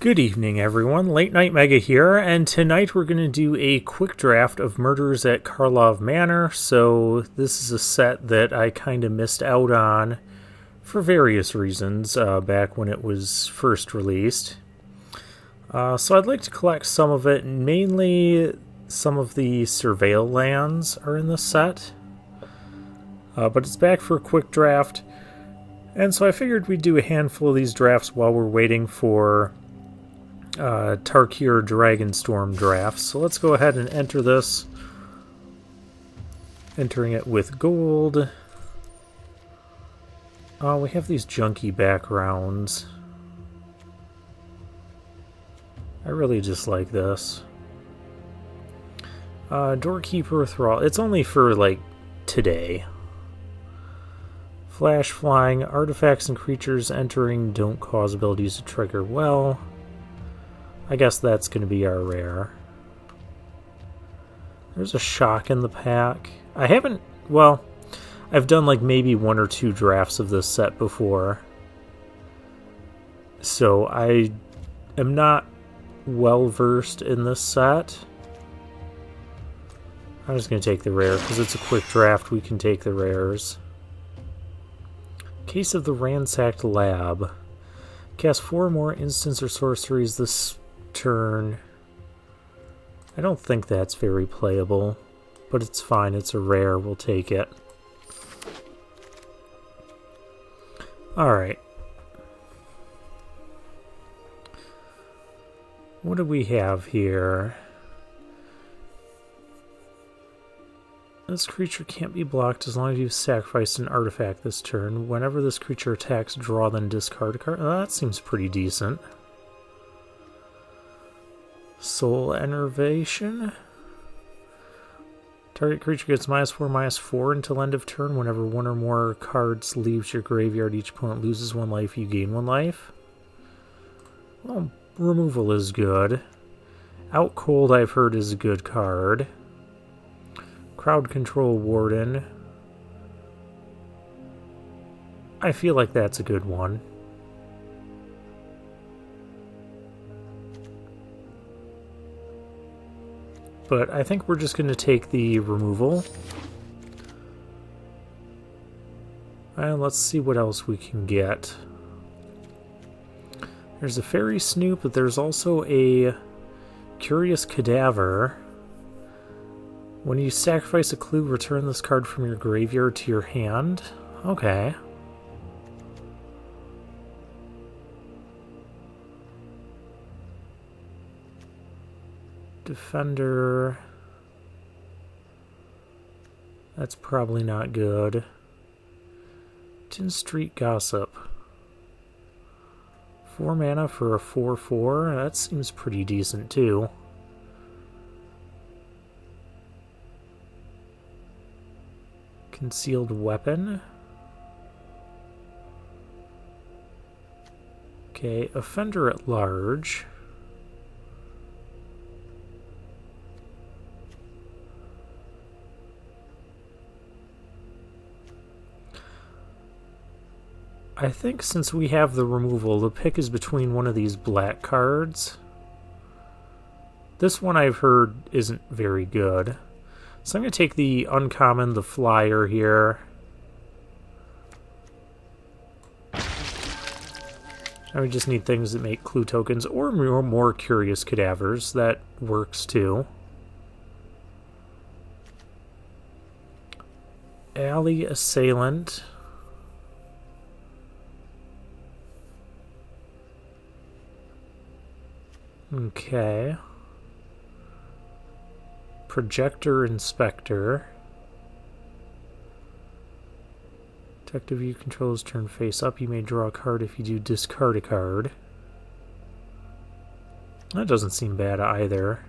Good evening, everyone. Late Night Mega here, and tonight we're going to do a quick draft of Murders at Karlov Manor. So this is a set that I kind of missed out on for various reasons back when it was first released. So I'd like to collect some of it, mainly some of the Surveil lands are in the set. But it's back for a quick draft, and so I figured we'd do a handful of these drafts while we're waiting for Tarkir Dragonstorm drafts. So let's go ahead and enter this. Entering it with gold. We have these junky backgrounds. I really just like this. Doorkeeper Thrall. It's only for, like, today. Flash flying. Artifacts and creatures entering don't cause abilities to trigger well. I guess that's going to be our rare. There's a shock in the pack. I haven't... Well, I've done like maybe one or two drafts of this set before. So I am not well versed in this set. I'm just going to take the rare because it's a quick draft. We can take the rares. Case of the Ransacked Lab. Cast 4 more instants or sorceries this turn. I don't think that's very playable, but it's fine. It's a rare. We'll take it. Alright. What do we have here? This creature can't be blocked as long as you've sacrificed an artifact this turn. Whenever this creature attacks, draw then discard a card. Oh, that seems pretty decent. Soul Enervation. Target creature gets -4/-4 until end of turn. Whenever one or more cards leaves your graveyard, each opponent loses 1 life, you gain 1 life. Well, removal is good. Out Cold, I've heard, is a good card. Crowd Control Warden. I feel like that's a good one. But I think we're just going to take the removal. And let's see what else we can get. There's a Fairy Snoop, but there's also a Curious Cadaver. When you sacrifice a clue, return this card from your graveyard to your hand. Okay. Defender. That's probably not good. Tin Street Gossip. 4 mana for a 4/4. That seems pretty decent too. Concealed Weapon. Okay, Offender at Large. I think since we have the removal, the pick is between one of these black cards. This one I've heard isn't very good. So I'm going to take the uncommon, the Flyer here. And we just need things that make clue tokens or more Curious Cadavers. That works too. Alley Assailant. Okay. Projector Inspector. Detective you control is turned face up. You may draw a card. If you do, discard a card. That doesn't seem bad either.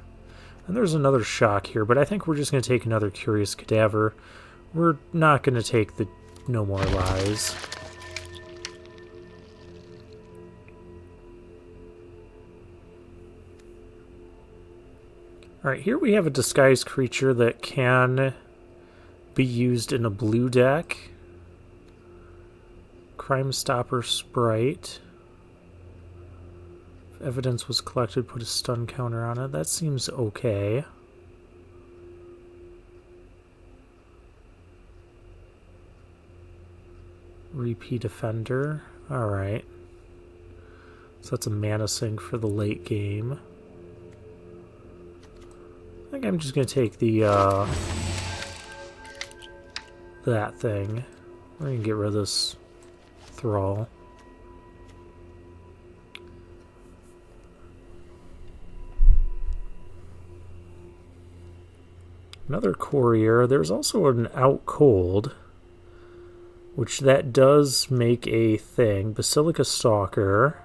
And there's another shock here, but I think we're just going to take another Curious Cadaver. We're not going to take the No More Lies. Alright, here we have a disguised creature that can be used in a blue deck. Crime Stopper Sprite. If evidence was collected, put a stun counter on it. That seems okay. Repeat offender. Alright. So that's a mana sink for the late game. I think I'm just going to take the, that thing. We're going to get rid of this thrall. Another courier. There's also an out cold, which that does make a thing. Basilica Stalker.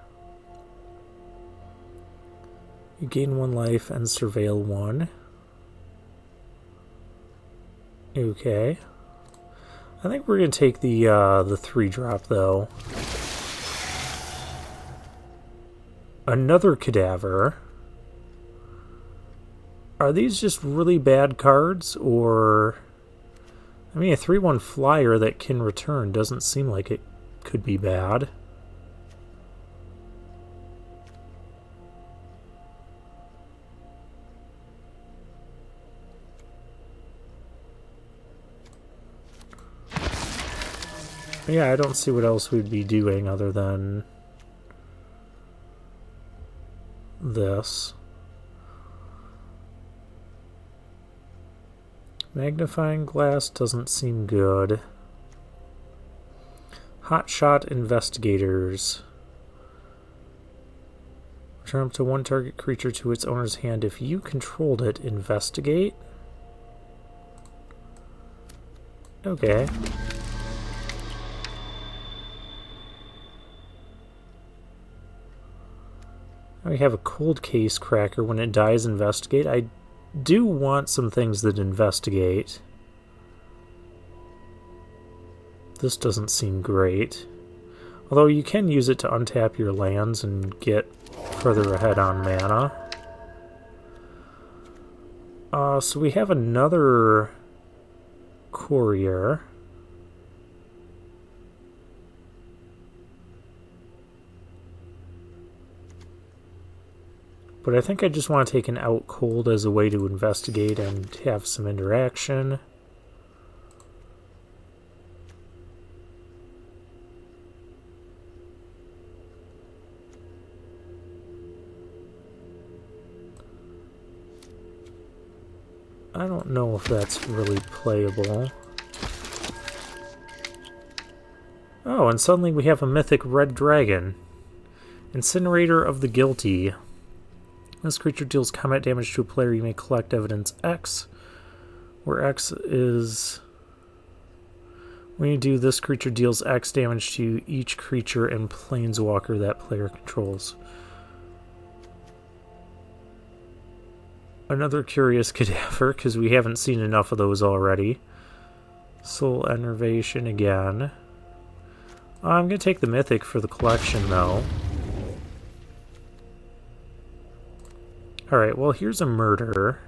You gain 1 life and surveil 1. Okay. I think we're going to take the 3-drop, though. Another cadaver. Are these just really bad cards, or... I mean, a 3/1 flyer that can return doesn't seem like it could be bad. Yeah, I don't see what else we'd be doing other than this. Magnifying glass doesn't seem good. Hotshot investigators. Return up to 1 target creature to its owner's hand. If you controlled it, investigate. Okay. We have a cold case cracker. When it dies, investigate. I do want some things that investigate. This doesn't seem great. Although you can use it to untap your lands and get further ahead on mana. So we have another courier. But I think I just want to take an out cold as a way to investigate and have some interaction. I don't know if that's really playable. Oh, and suddenly we have a mythic red dragon. Incinerator of the Guilty. This creature deals combat damage to a player. You may collect evidence X, where X is... When you do, this creature deals X damage to each creature and planeswalker that player controls. Another curious cadaver, because we haven't seen enough of those already. Soul Enervation again. I'm going to take the Mythic for the collection, though. Alright, well, here's a Murder.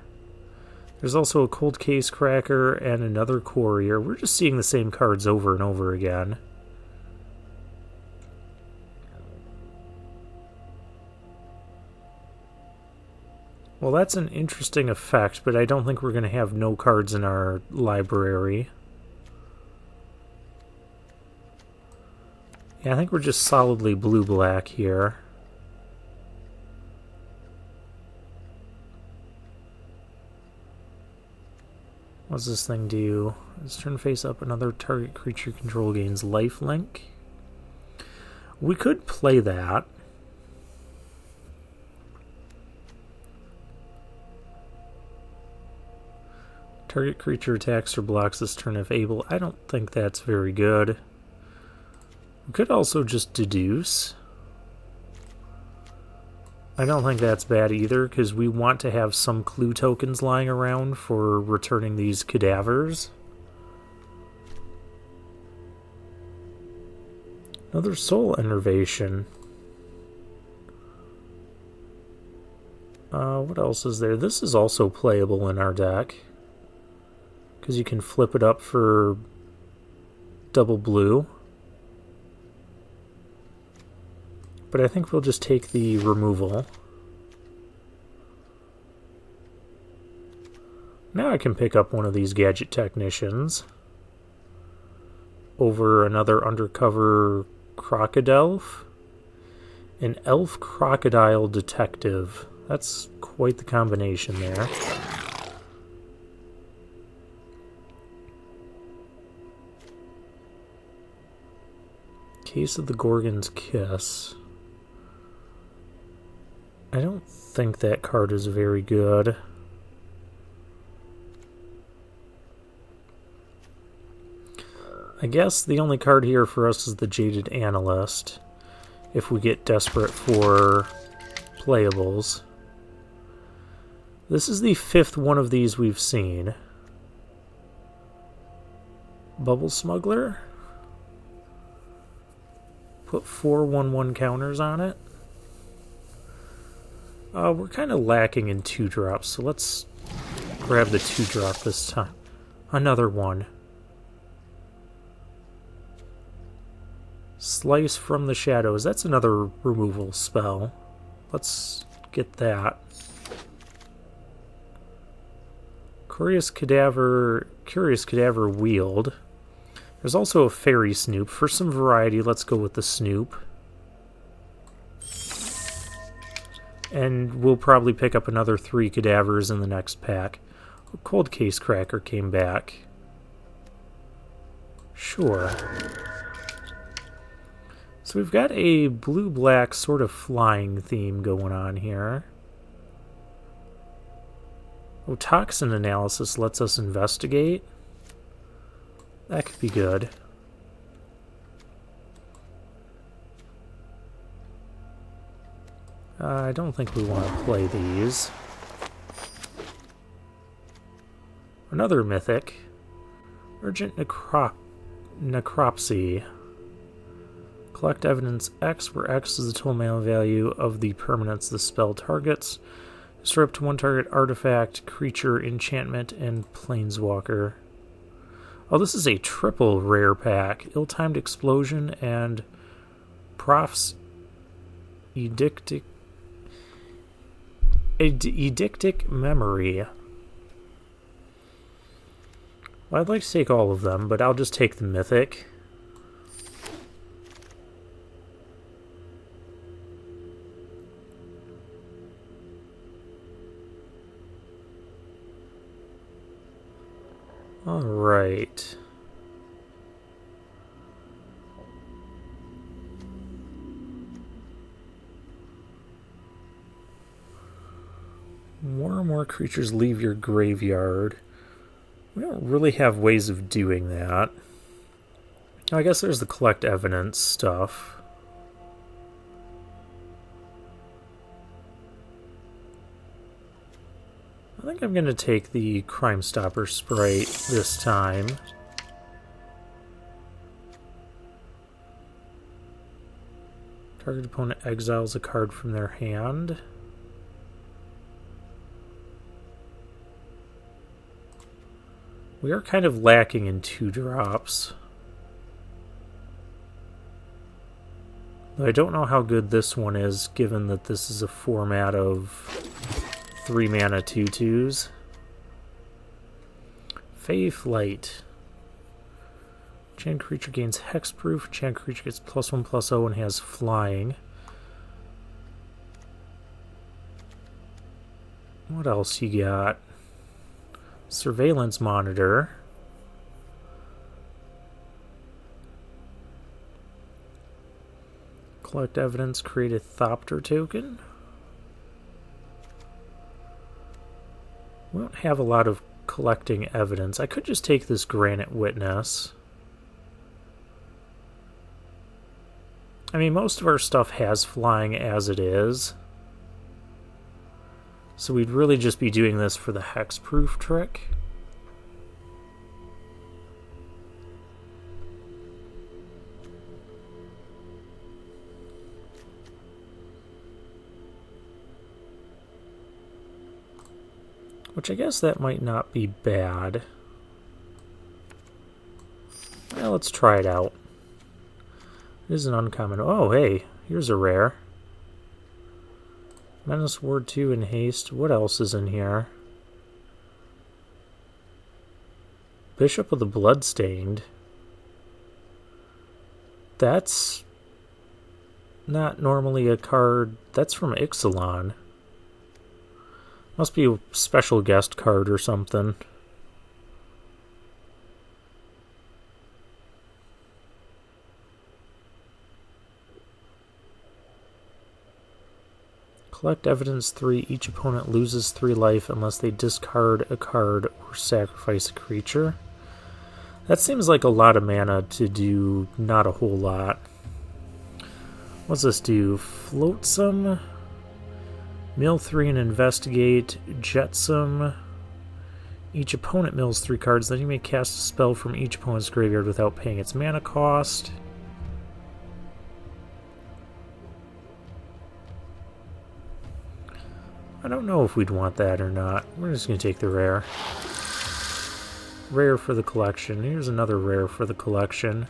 There's also a Cold Case Cracker and another Courier. We're just seeing the same cards over and over again. Well, that's an interesting effect, but I don't think we're going to have no cards in our library. Yeah, I think we're just solidly blue-black here. What's this thing do? Let's turn face up. Another target creature control gains lifelink. We could play that. Target creature attacks or blocks this turn if able. I don't think that's very good. We could also just deduce. I don't think that's bad either, because we want to have some clue tokens lying around for returning these cadavers. Another Soul Enervation. What else is there? This is also playable in our deck, because you can flip it up for double blue. but I think we'll just take the removal. Now I can pick up one of these gadget technicians over another undercover crocodile. An elf crocodile detective. That's quite the combination there. Case of the Gorgon's Kiss. I don't think that card is very good. I guess the only card here for us is the Jaded Analyst, if we get desperate for playables. This is the 5th one of these we've seen. Bubble Smuggler. Put 4 1/1 counters on it. We're kind of lacking in 2-drops, so let's grab the 2-drop this time. Another one. Slice from the Shadows. That's another removal spell. Let's get that. Curious Cadaver Wield. There's also a Fairy Snoop. For some variety, let's go with the Snoop. And we'll probably pick up another 3 cadavers in the next pack. Cold Case Cracker came back. Sure. So we've got a blue-black sort of flying theme going on here. Oh, Toxin Analysis lets us investigate. That could be good. I don't think we want to play these. Another Mythic. Urgent Necropsy. Collect evidence X, where X is the total mana value of the permanents the spell targets. Destroy up to 1 target artifact, creature, enchantment, and planeswalker. Oh, this is a triple rare pack. Ill-timed Explosion and Prof's Edictic Memory. Well, I'd like to take all of them, but I'll just take the Mythic. All right. More and more creatures leave your graveyard. We don't really have ways of doing that. I guess there's the collect evidence stuff. I think I'm going to take the Crime Stopper Sprite this time. Target opponent exiles a card from their hand. We are kind of lacking in 2-drops. Though I don't know how good this one is, given that this is a format of 3 mana 2/2s. Fey Flight. Enchant creature gains hexproof. Enchant creature gets +1/+0 and has flying. What else you got? Surveillance Monitor. Collect evidence, create a Thopter token. We don't have a lot of collecting evidence. I could just take this Granite Witness. I mean, most of our stuff has flying as it is. So we'd really just be doing this for the hexproof trick. Which I guess that might not be bad. Well, let's try it out. It is an uncommon. Oh, hey, here's a rare. Menace Ward 2 and Haste. What else is in here? Bishop of the Bloodstained. That's not normally a card. That's from Ixalan. Must be a special guest card or something. Collect evidence 3. Each opponent loses 3 life unless they discard a card or sacrifice a creature. That seems like a lot of mana to do not a whole lot. What's this do? Flotsam, mill 3 and investigate, jetsam. Each opponent mills 3 cards, then you may cast a spell from each opponent's graveyard without paying its mana cost. I don't know if we'd want that or not. We're just going to take the rare. Rare for the collection. Here's another rare for the collection.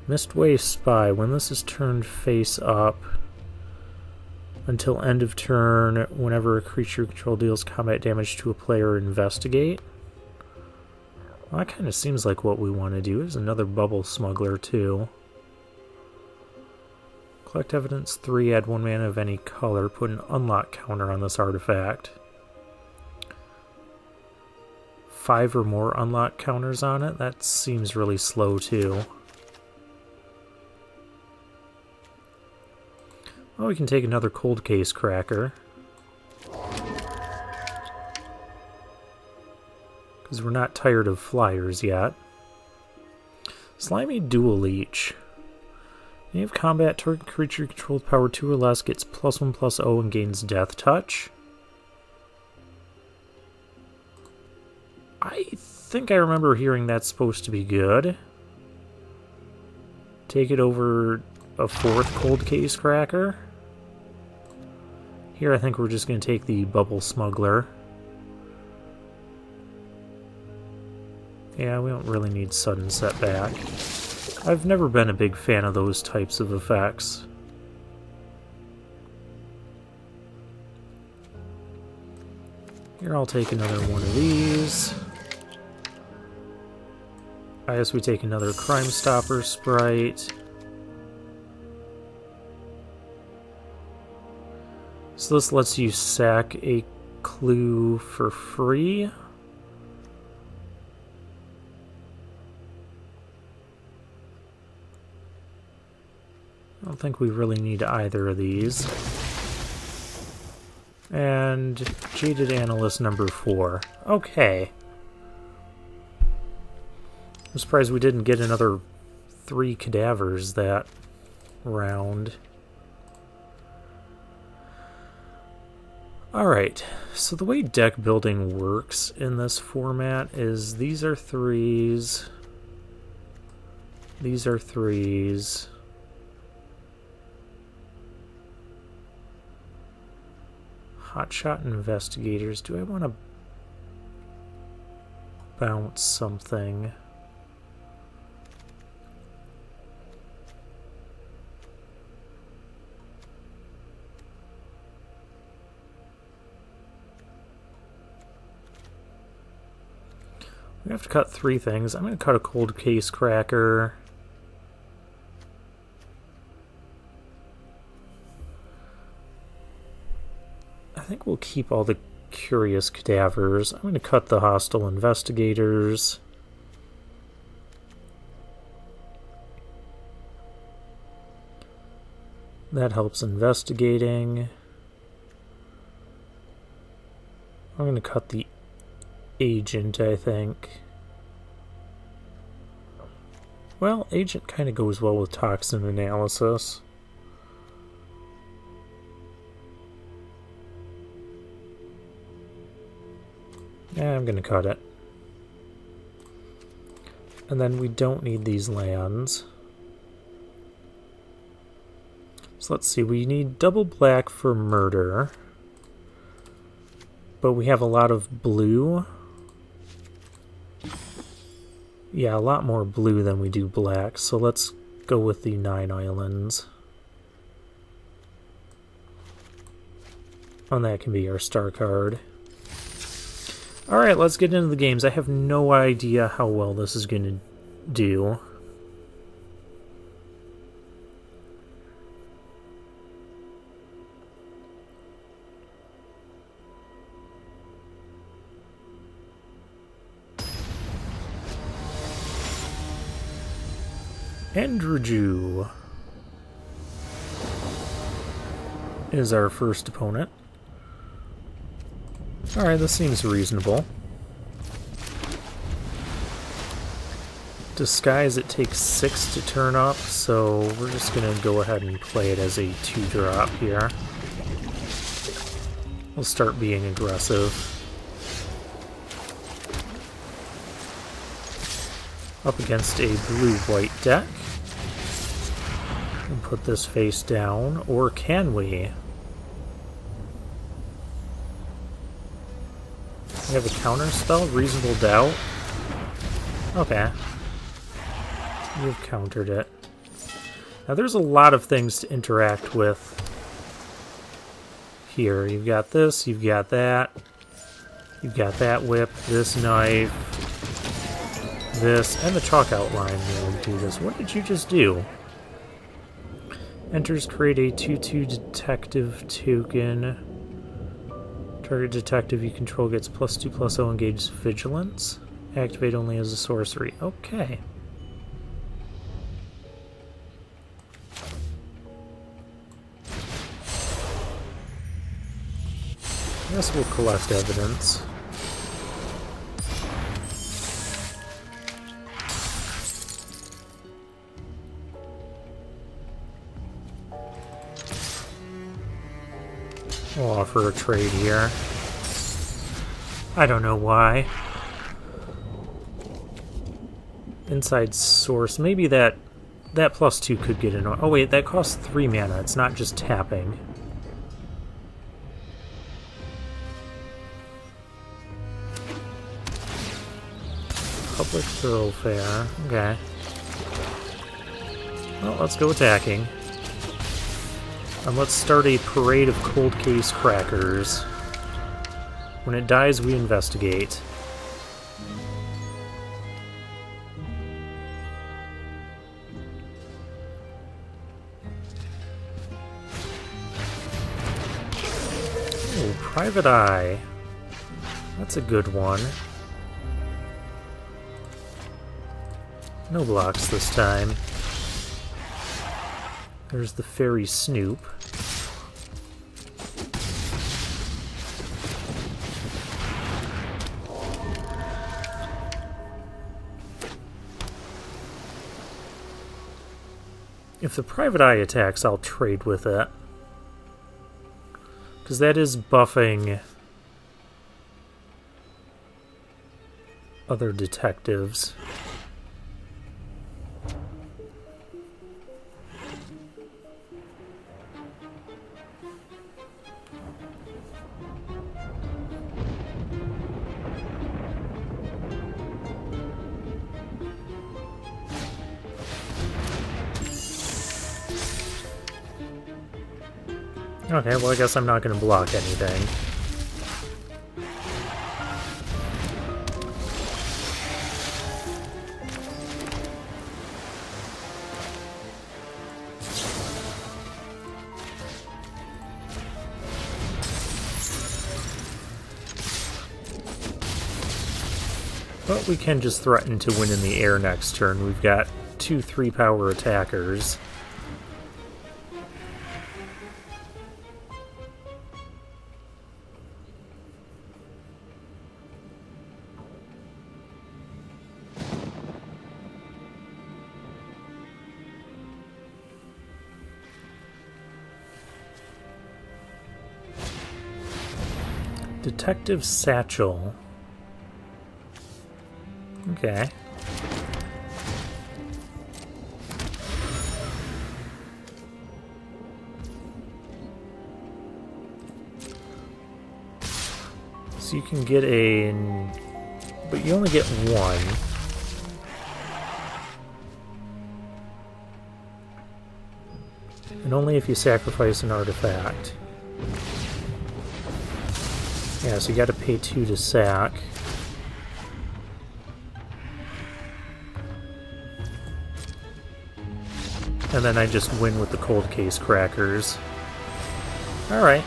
Mistway Spy. When this is turned face up, until end of turn, whenever a creature you control deals combat damage to a player, investigate. Well, that kind of seems like what we want to do. There's another Bubble Smuggler, too. Collect evidence 3, add 1 mana of any color, put an unlock counter on this artifact. 5 or more unlock counters on it? That seems really slow too. Well, we can take another Cold Case Cracker. Because we're not tired of Fliers yet. Slimy Dual Leech. You have combat, target creature controlled power 2 or less gets +1/+0 and gains Death Touch. I think I remember hearing that's supposed to be good. Take it over a 4th Cold Case Cracker. Here I think we're just going to take the Bubble Smuggler. Yeah, we don't really need Sudden Setback. I've never been a big fan of those types of effects. Here, I'll take another one of these. I guess we take another Crime Stopper Sprite. So this lets you sack a clue for free. I don't think we really need either of these. And Jaded Analyst number 4. Okay. I'm surprised we didn't get another 3 cadavers that round. Alright, so the way deck building works in this format is these are 3s. These are 3s. Hotshot Investigators. Do I want to bounce something? We have to cut 3 things. I'm going to cut a Cold Case Cracker. I think we'll keep all the Curious Cadavers. I'm going to cut the Hostile Investigators. That helps investigating. I'm going to cut the Agent, I think. Well, Agent kind of goes well with Toxin Analysis. Yeah, I'm going to cut it. And then we don't need these lands. So let's see, we need double black for murder. But we have a lot of blue. Yeah, a lot more blue than we do black. So let's go with the 9 islands. And that can be our star card. Alright, let's get into the games. I have no idea how well this is going to do. Andrew is our first opponent. Alright, this seems reasonable. Disguise, it takes 6 to turn up, so we're just going to go ahead and play it as a 2-drop here. We'll start being aggressive. Up against a blue-white deck. And put this face down, or can we? We have a counter spell, Reasonable Doubt. Okay. You've countered it. Now there's a lot of things to interact with here. You've got this, you've got that. You've got that whip, this knife, this, and the chalk outline will do this. What did you just do? Enters, create a 2/2 detective token. Target detective you control gets +2/+0 engage vigilance. Activate only as a sorcery. Okay. I guess we'll collect evidence. We'll offer a trade here. I don't know why. Inside source. Maybe that +2 could get in. Oh wait, that costs 3 mana. It's not just tapping. Public thoroughfare. Okay. Well, let's go attacking. And let's start a parade of cold case crackers. When it dies, we investigate. Oh, Private Eye. That's a good one. No blocks this time. There's the Fairy Snoop. If the Private Eye attacks, I'll trade with it. Because that is buffing other detectives. Okay, well I guess I'm not going to block anything. But we can just threaten to win in the air next turn. We've got 2 3-power attackers. Detective Satchel. Okay. So you can get a... but you only get one. And only if you sacrifice an artifact. Yeah, so you gotta pay 2 to sack. And then I just win with the cold case crackers. Alright.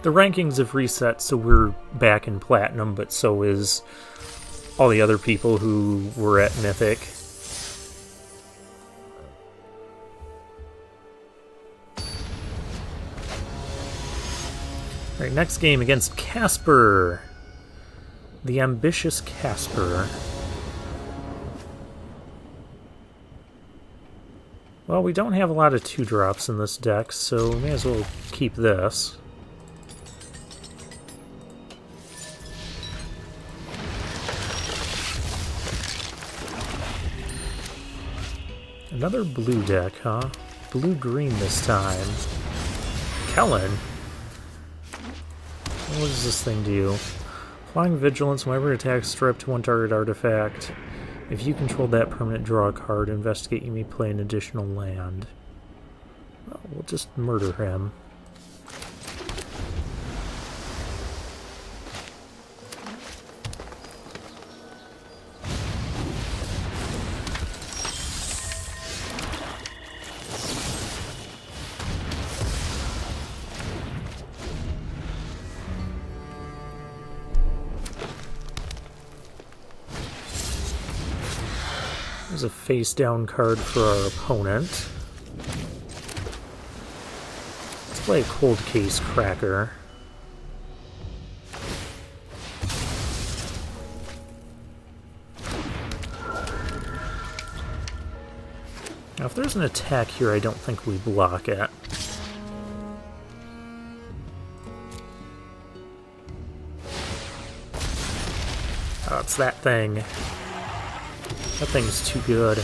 The rankings have reset, so we're back in Platinum, but so is all the other people who were at Mythic. Alright, next game against Casper. The ambitious Casper. Well, we don't have a lot of 2-drops in this deck, so we may as well keep this. Another blue deck, huh? Blue-green this time. Kellen? What does this thing do? Flying Vigilance, whenever it attacks, strip to 1 target artifact. If you control that permanent, draw a card. Investigate, you may play an additional land. Well, we'll just murder him. There's a face-down card for our opponent. Let's play a Cold Case Cracker. Now, if there's an attack here, I don't think we block it. Oh, it's that thing. That thing's too good.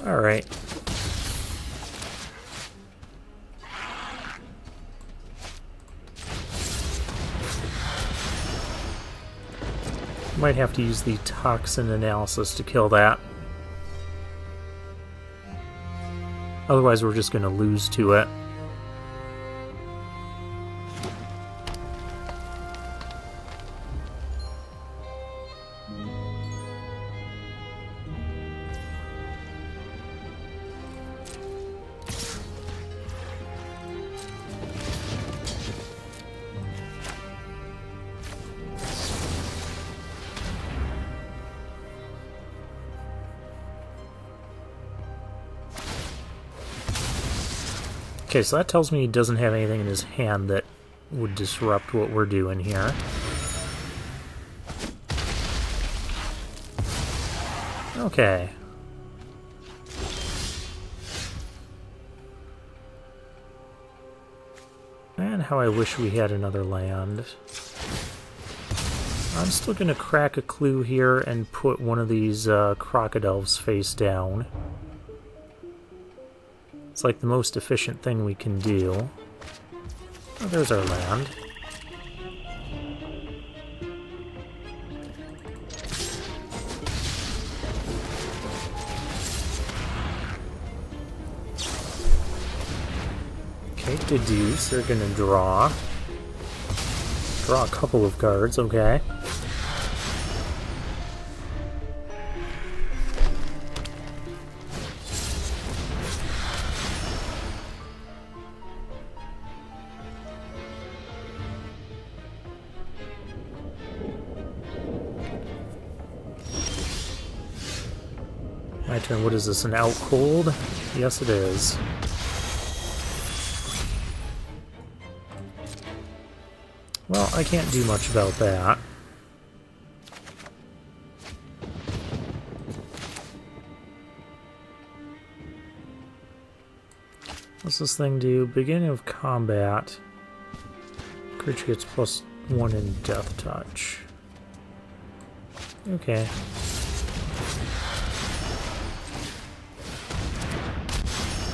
Alright. Might have to use the toxin analysis to kill that. Otherwise, we're just going to lose to it. Okay, so that tells me he doesn't have anything in his hand that would disrupt what we're doing here. Okay. And how I wish we had another land. I'm still going to crack a clue here and put one of these crocodiles face down. It's like the most efficient thing we can do. Oh, there's our land. Okay, deduce. They're gonna draw. Draw a couple of cards, okay. My turn. What is this, an out cold? Yes, it is. Well, I can't do much about that. What's this thing do? Beginning of combat. Creature gets +1 in death touch. Okay.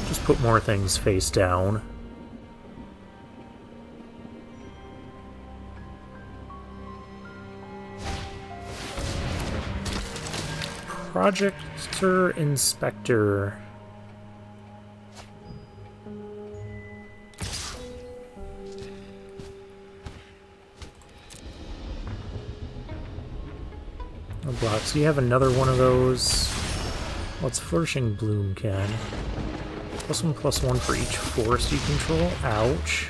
Just put more things face down. Projector Inspector. No blocks. You have another one of those. What's Flourishing Bloom, Ken? +1/+1 for each forest you control. Ouch.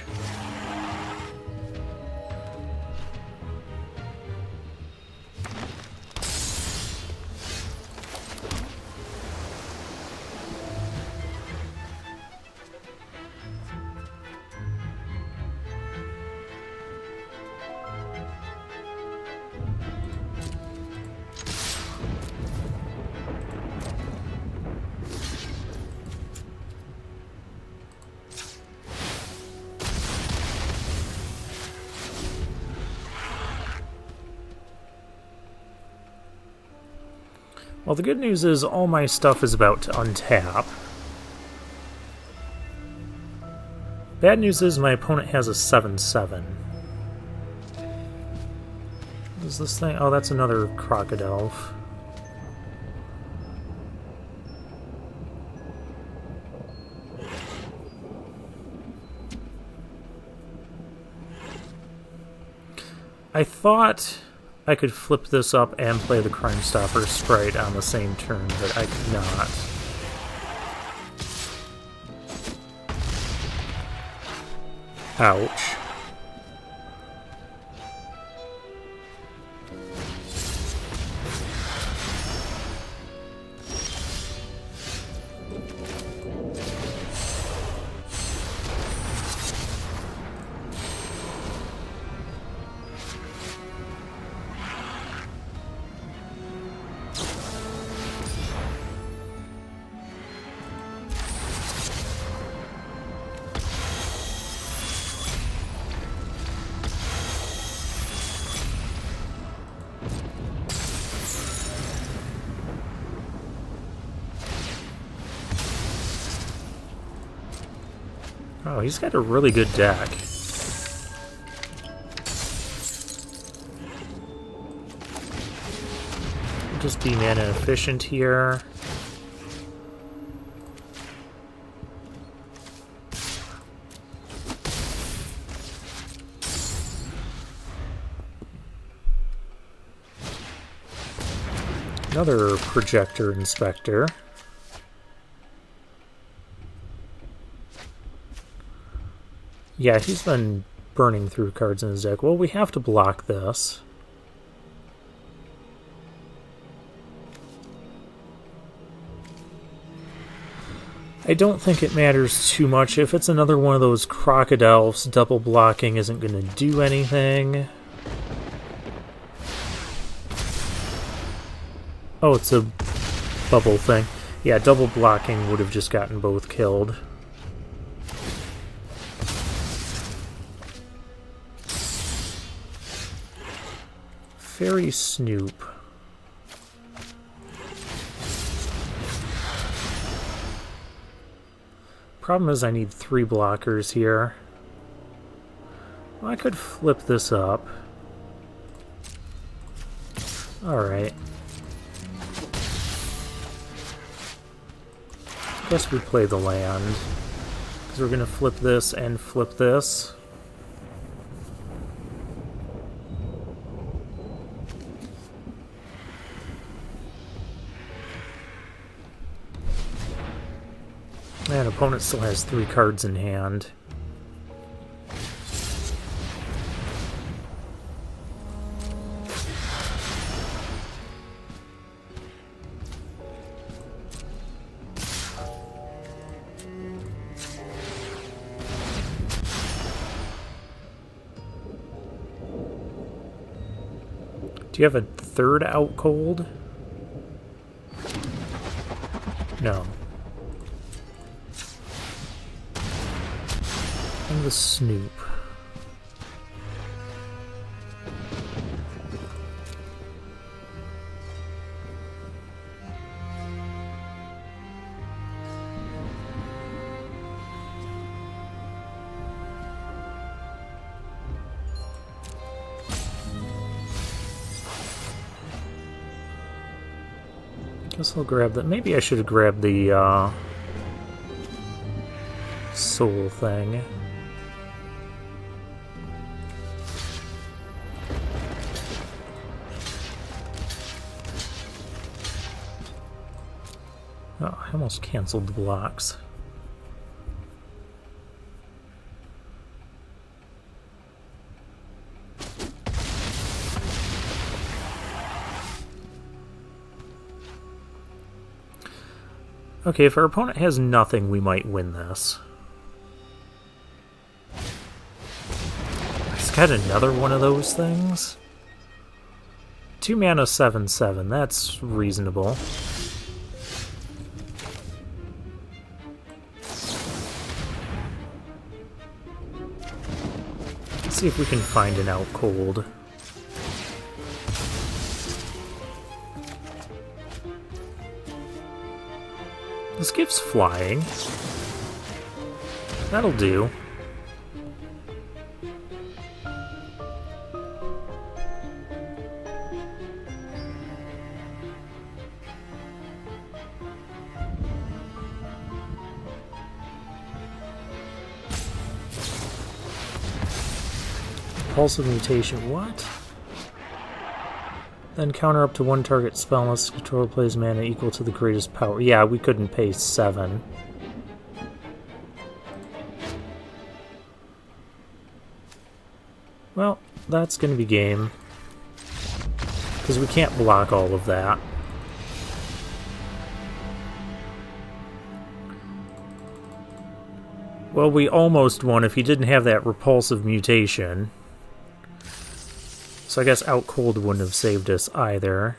Well, the good news is all my stuff is about to untap. Bad news is my opponent has a 7/7. What is this thing? Oh, that's another crocodile. I thought I could flip this up and play the Crime Stopper sprite on the same turn, but I could not. Ouch. Oh, he's got a really good deck. Just be mana efficient here. Another Projector Inspector. Yeah, he's been burning through cards in his deck. Well, we have to block this. I don't think it matters too much. If it's another one of those crocodiles, double blocking isn't going to do anything. Oh, it's a bubble thing. Yeah, double blocking would have just gotten both killed. Fairy Snoop. Problem is I need 3 blockers here. Well, I could flip this up. Alright. Guess we play the land. Because we're going to flip this and flip this. And opponent still has 3 cards in hand. Do you have a 3rd out cold? No. And the Snoop. Guess I'll grab that. Maybe I should have grabbed the soul thing. Oh, I almost canceled the blocks. Okay, if our opponent has nothing, we might win this. It's got another one of those things. 2 mana 7/7, that's reasonable. Let's see if we can find an out cold. This gives flying. That'll do. Pulse of mutation, what? Then counter up to 1 target spell unless the controller plays mana equal to the greatest power. Yeah, we couldn't pay 7. Well, that's going to be game. Because we can't block all of that. Well, we almost won if he didn't have that repulsive mutation. So I guess out cold wouldn't have saved us either.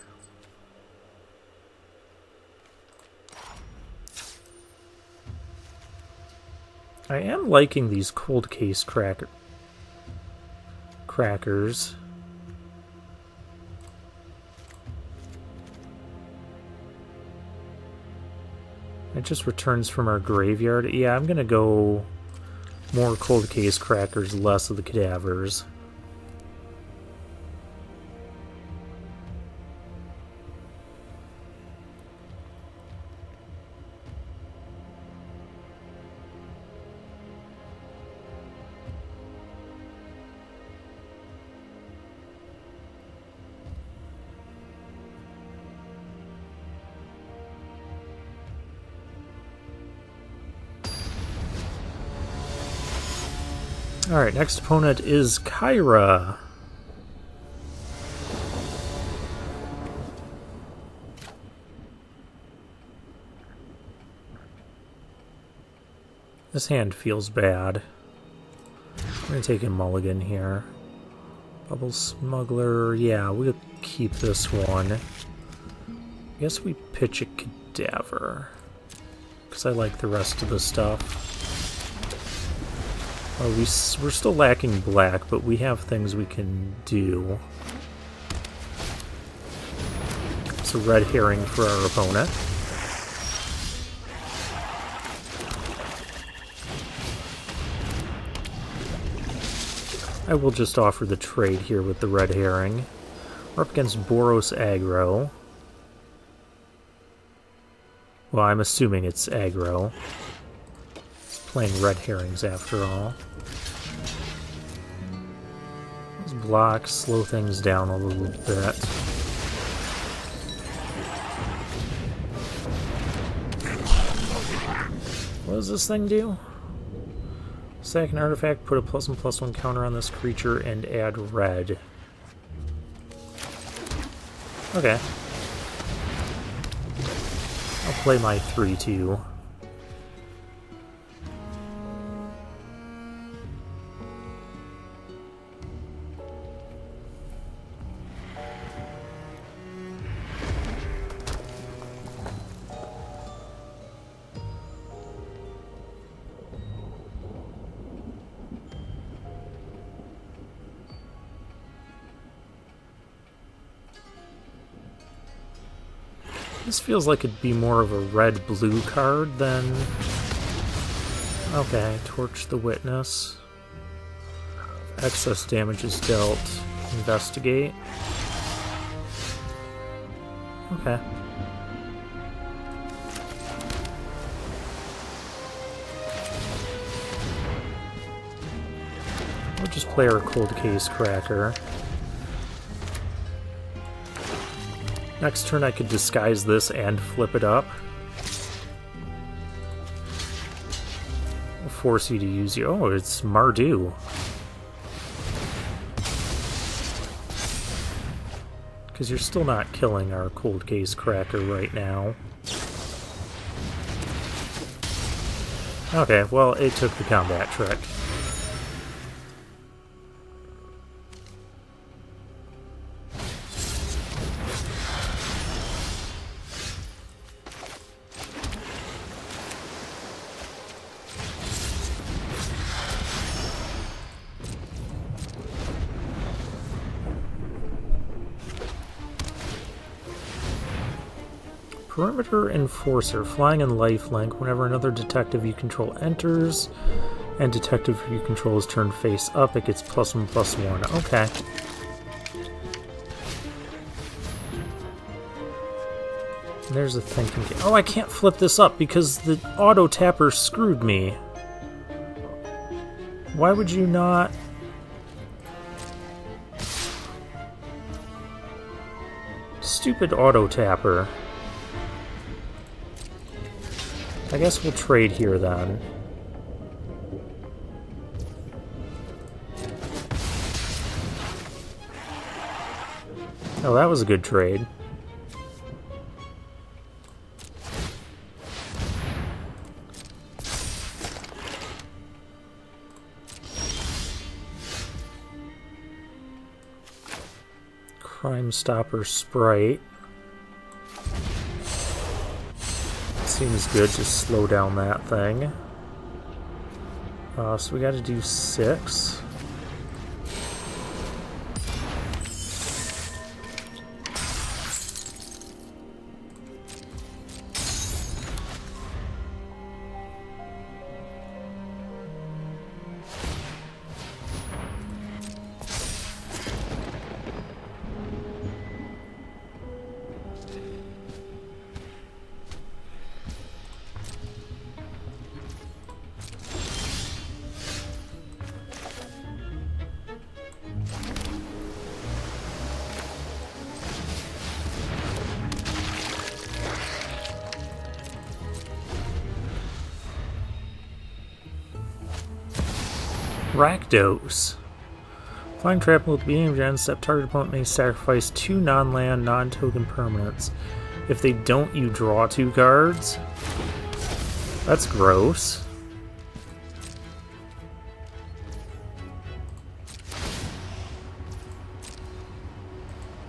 I am liking these cold case crackers. It just returns from our graveyard. Yeah, I'm gonna go more cold case crackers, less of the cadavers. Alright, next opponent is Kyra. This hand feels bad. I'm going to take a mulligan here. Bubble Smuggler, yeah, we'll keep this one. I guess we pitch a cadaver. Because I like the rest of the stuff. We're still lacking black, but we have things we can do. It's a red herring for our opponent. I will just offer the trade here with the red herring. We're up against Boros aggro. Well, I'm assuming it's aggro. It's playing red herrings after all. Those blocks slow things down a little bit. What does this thing do? Sack an artifact, put a +1/+1 counter on this creature, and add red. Okay. I'll play my 3/2. This feels like it'd be more of a red-blue card than... Okay, Torch the Witness. Excess damage is dealt. Investigate. Okay. just play our Cold Case Cracker. Next turn I could disguise this and flip it up. I'll force you to use your... Oh, it's Mardu. Because you're still not killing our Cold Case Cracker right now. Okay, well, it took the combat trick. Perimeter Enforcer, flying and lifelink. Whenever another detective you control enters, and detective you control is turned face up, it gets +1/+1. Okay. And there's a thinking. Oh, I can't flip this up because the auto tapper screwed me. Why would you not? Stupid auto tapper. I guess we'll trade here then. Oh, that was a good trade. Crime Stopper Sprite. Seems good to slow down that thing. So we got to do 6. Rakdos. Flying trap will be aimed at step. Target opponent may sacrifice 2 non-land, non-token permanents. If they don't, you draw 2 cards. That's gross.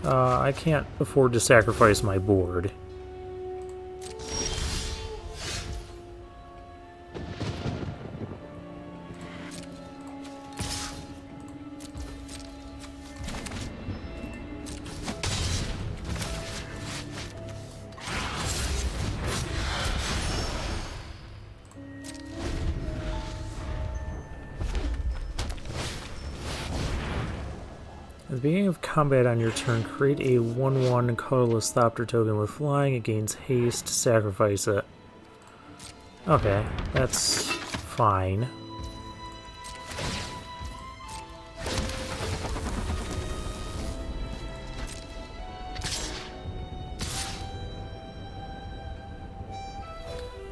I can't afford to sacrifice my board. At the beginning of combat on your turn, create a 1/1 colorless Thopter token with flying. It gains haste. Sacrifice it. Okay, that's fine.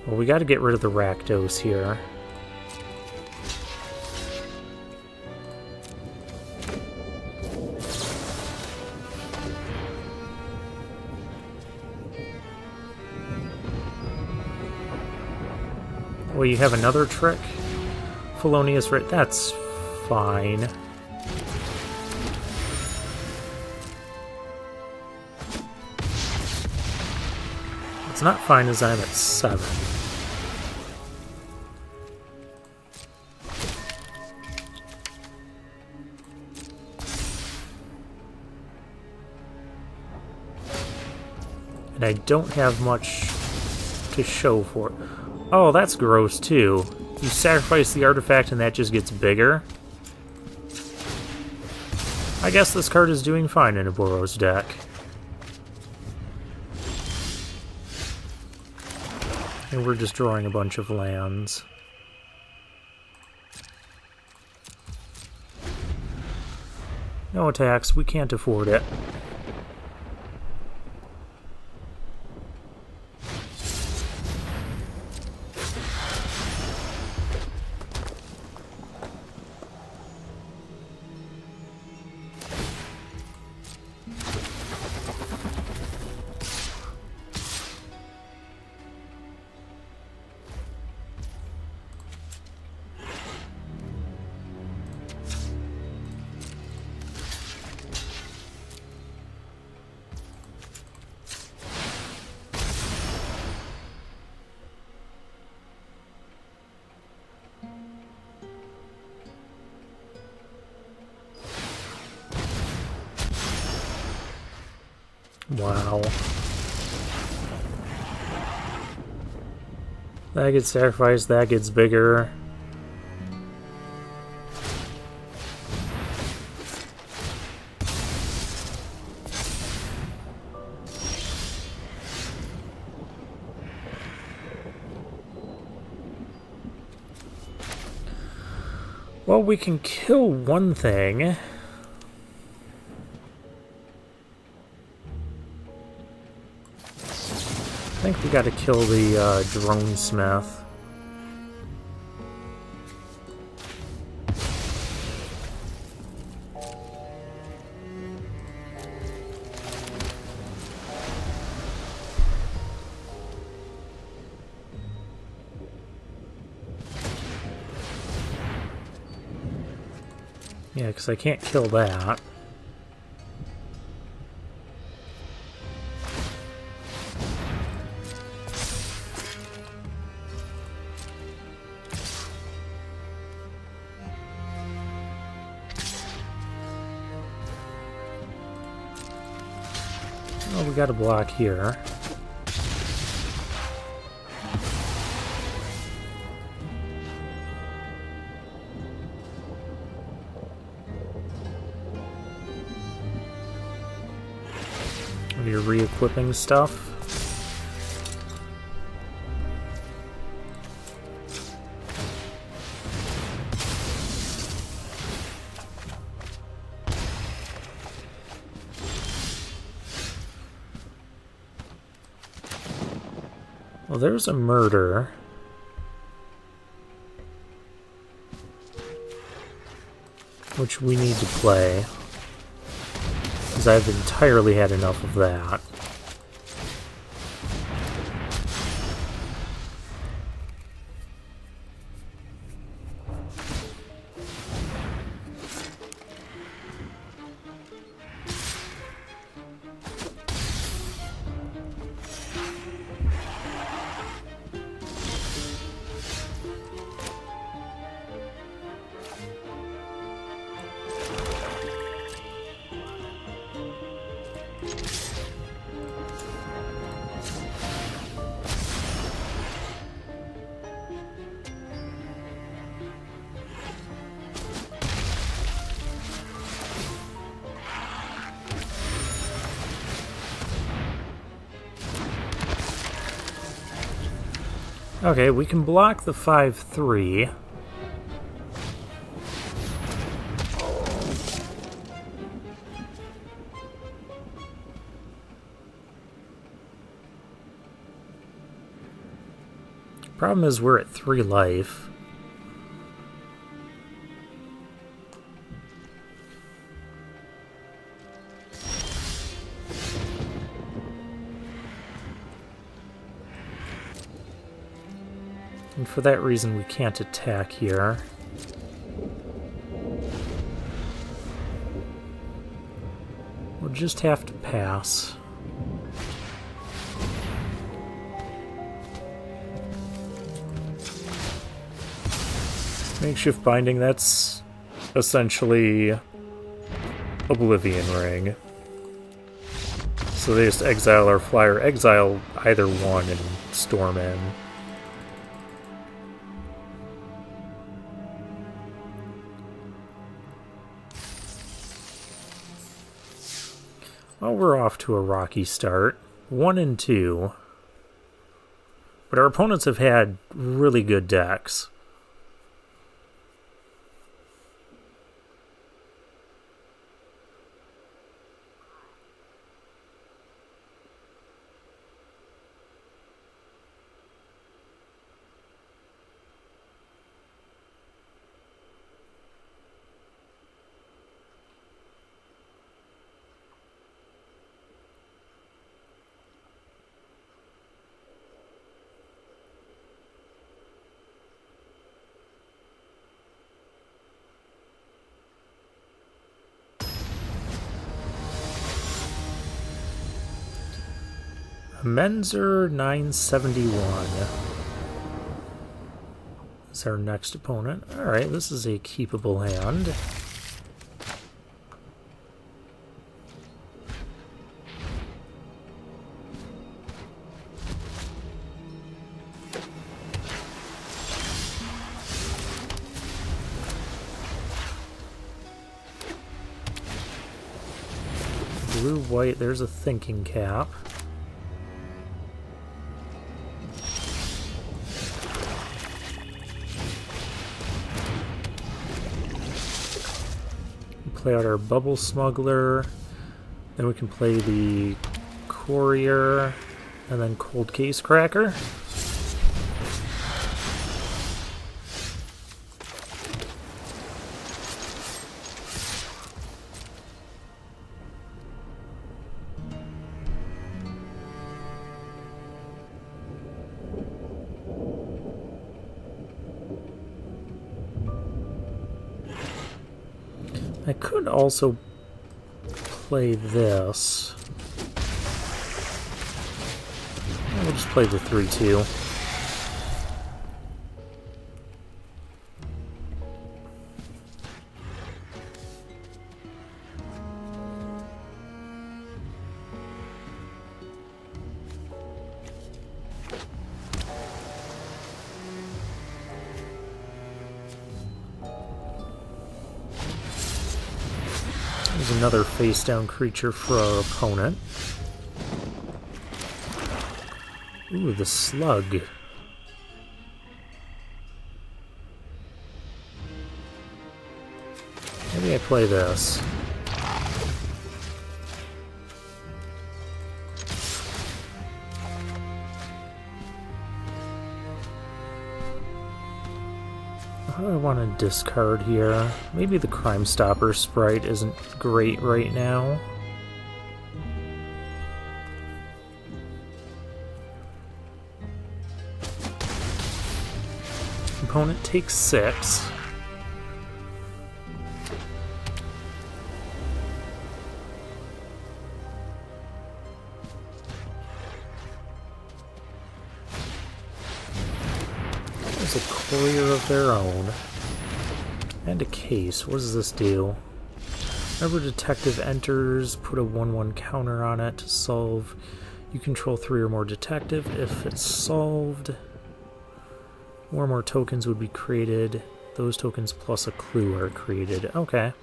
Well, we got to get rid of the Rakdos here. Well, you have another trick? Felonious Writ, that's fine. It's not fine as I'm at 7. And I don't have much to show for it. Oh, that's gross too. You sacrifice the artifact and that just gets bigger. I guess this card is doing fine in a Boros deck. And we're just drawing a bunch of lands. No attacks, we can't afford it. Wow. That gets sacrificed, that gets bigger. Well, we can kill one thing. I think we gotta kill the drone smith. Yeah, because I can't kill that. Oh, we got a block here. What are you re-equipping stuff? Well, there's a murder. Which we need to play. Because I've entirely had enough of that. Okay, we can block the 5-3. Problem is we're at 3 life. And for that reason, we can't attack here. We'll just have to pass. Makeshift binding, that's essentially Oblivion Ring. So they just exile our flyer, exile either one, and storm in. Well, we're off to a rocky start. 1 and 2. But our opponents have had really good decks. Menzer 971 is our next opponent. Alright, this is a keepable hand. Blue-white, there's a thinking cap. Play out our Bubble Smuggler, then we can play the Courier, and then Cold Case Cracker. I could also play this. We'll just play the 3-2. There's another face-down creature for our opponent. Ooh, the Slug. Maybe I play this. What do I want to discard here? Maybe the Crime Stopper sprite isn't great right now. Opponent takes 6. There's a Courier of their own. And a case. What does this do? Whenever detective enters, put a 1/1 counter on it to solve. You control 3 or more detective. If it's solved, more and more tokens would be created. Those tokens plus a clue are created. Okay.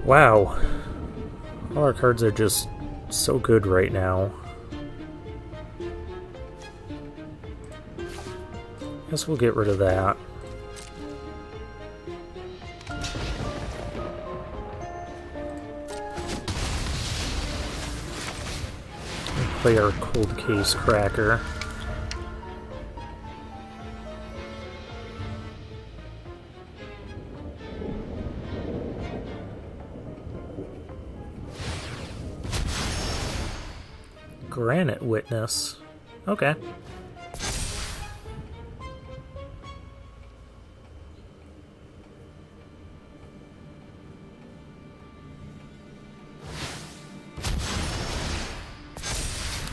Wow. All our cards are just so good right now. Guess we'll get rid of that. We'll play our Cold Case Cracker. Granite Witness. Okay.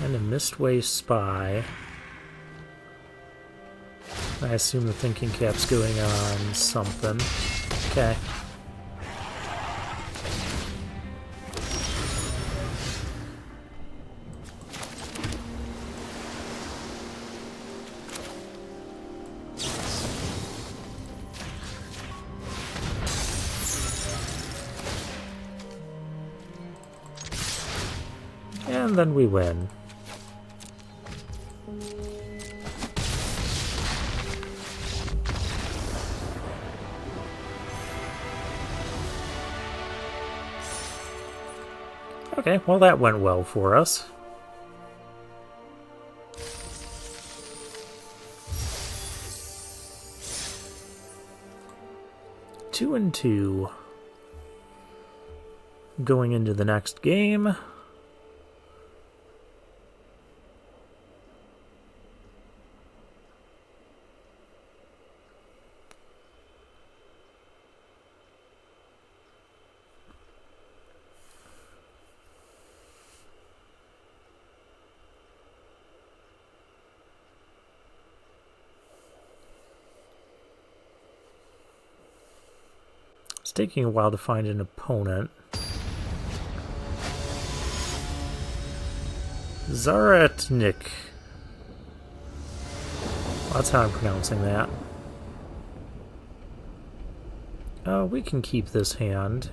And a Mistway Spy. I assume the thinking cap's going on something. Okay. And then we win. Okay, well that went well for us. Two and 2. Going into the next game. taking a while to find an opponent. Zaratnik. That's how I'm pronouncing that. We can keep this hand.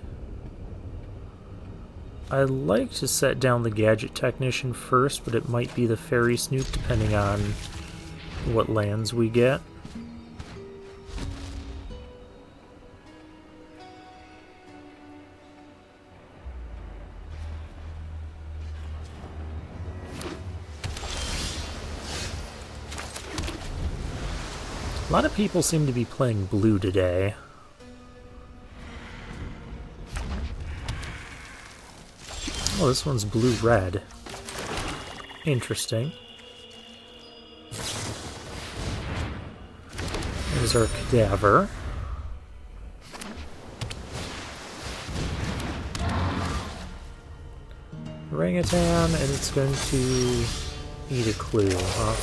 I'd like to set down the Gadget Technician first, but it might be the Fairy Snoop depending on what lands we get. A lot of people seem to be playing blue today. Oh, this one's blue-red. Interesting. There's our Cadaver. Orangutan, and it's going to eat a clue, huh?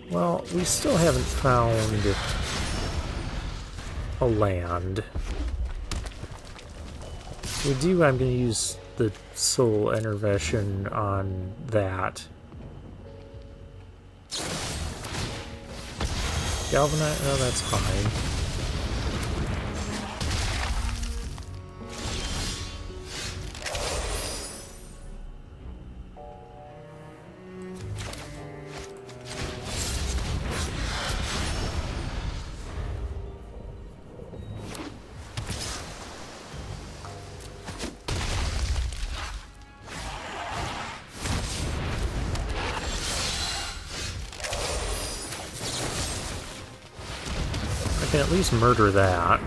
Well, we still haven't found a land. We do, I'm going to use the Soul Intervention on that. Galvanite, no, that's fine. I can at least murder that.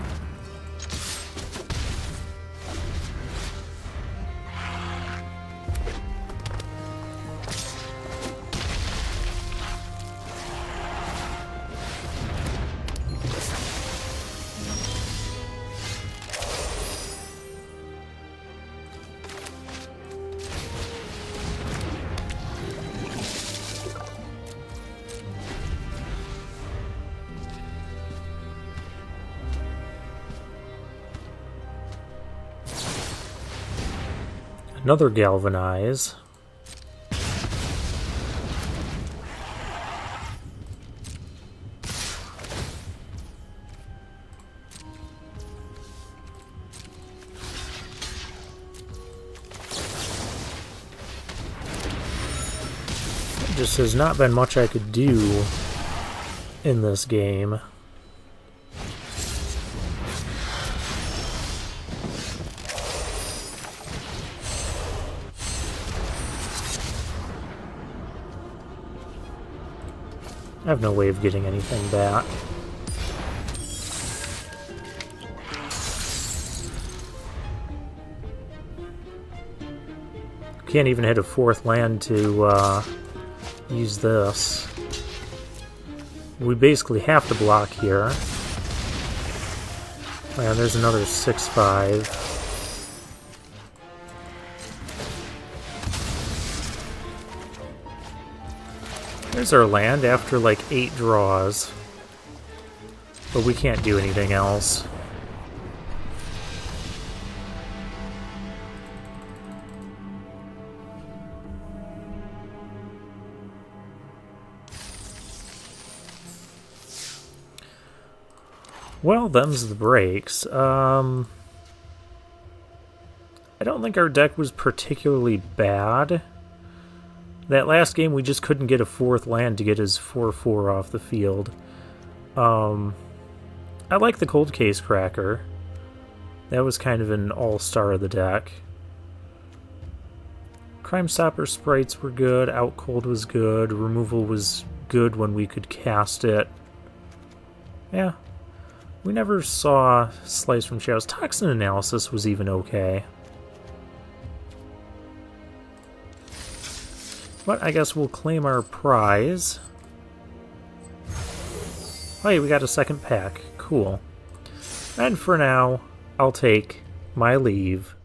Another Galvanize. There just has not been much I could do in this game. I have no way of getting anything back. Can't even hit a fourth land to use this. We basically have to block here. And there's another 6/5. There's our land after like 8 draws. But we can't do anything else. Well, them's the breaks. I don't think our deck was particularly bad. That last game, we just couldn't get a fourth land to get his 4/4 off the field. I like the Cold Case Cracker. That was kind of an all-star of the deck. Crime Stopper sprites were good. Out Cold was good. Removal was good when we could cast it. Yeah. We never saw Slice from Shadows. Toxin Analysis was even okay. But I guess we'll claim our prize. Hey, we got a second pack. Cool. And for now, I'll take my leave.